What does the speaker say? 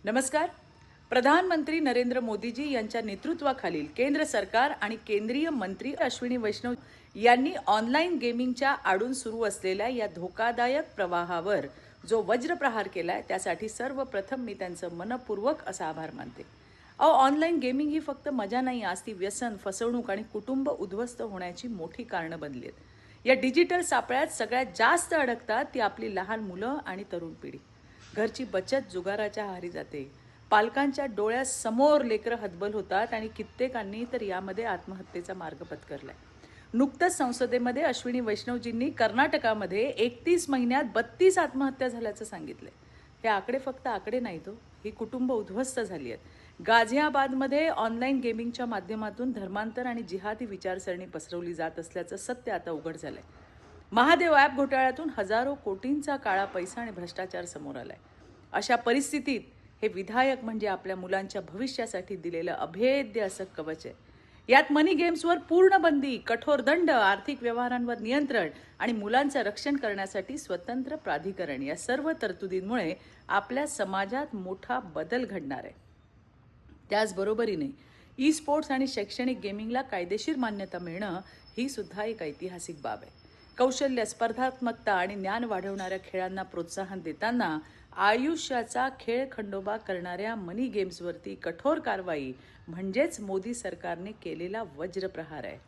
नमस्कार. प्रधानमंत्री नरेंद्र मोदीजी यांच्या नेतृत्वाखालील केंद्र सरकार आणि केंद्रीय मंत्री अश्विनी वैष्णव यांनी ऑनलाईन गेमिंगच्या आडून सुरू असलेल्या या धोकादायक प्रवाहावर जो वज्रप्रहार केलाय त्यासाठी सर्वप्रथम मी त्यांचं मनपूर्वक असा आभार मानते. ऑनलाईन गेमिंग ही फक्त मजा नाही, आज ती व्यसन, फसवणूक आणि कुटुंब उद्ध्वस्त होण्याची मोठी कारणं बनली आहेत. या डिजिटल सापळ्यात सगळ्यात जास्त अडकतात ती आपली लहान मुलं आणि तरुण पिढी. घरची बचत जुगाराच्या आहारी जाते. पालकांच्या डोळ्यासमोर लेकरं हतबल होतात आणि कित्येकांनी तर यामध्ये आत्महत्येचा मार्ग पत्करलाय. नुकतंच संसदेमध्ये अश्विनी वैष्णवजींनी कर्नाटकामध्ये 31 महिन्यात 32 आत्महत्या झाल्याचं सांगितलंय. हे आकडे फक्त आकडे नाहीत, ही कुटुंब उद्ध्वस्त झाली आहेत. गाझियाबादमध्ये ऑनलाईन गेमिंगच्या माध्यमातून धर्मांतर आणि जिहादी विचारसरणी पसरवली जात असल्याचं सत्य आता उघड झालंय. महादेव ॲप घोटाळ्यातून हजारो कोटींचा काळा पैसा आणि भ्रष्टाचार समोर आलाय. अशा परिस्थितीत हे विधायक म्हणजे आपल्या मुलांच्या भविष्यासाठी दिलेलं अभेद्य असं कवच आहे. यात मनी गेम्सवर पूर्ण बंदी, कठोर दंड, आर्थिक व्यवहारांवर नियंत्रण आणि मुलांचं रक्षण करण्यासाठी स्वतंत्र प्राधिकरण या सर्व तरतुदींमुळे आपल्या समाजात मोठा बदल घडणार आहे. त्याचबरोबरीने ई स्पोर्ट्स आणि शैक्षणिक गेमिंगला कायदेशीर मान्यता मिळणं ही सुद्धा एक ऐतिहासिक बाब आहे. कौशल्य, स्पर्धात्मकता आणि ज्ञान वाढवणाऱ्या खेळांना प्रोत्साहन देताना आयुष्याचा खेळ खंडोबा करणाऱ्या मनी गेम्सवरती कठोर कारवाई म्हणजेच मोदी सरकारने केलेला वज्रप्रहार आहे.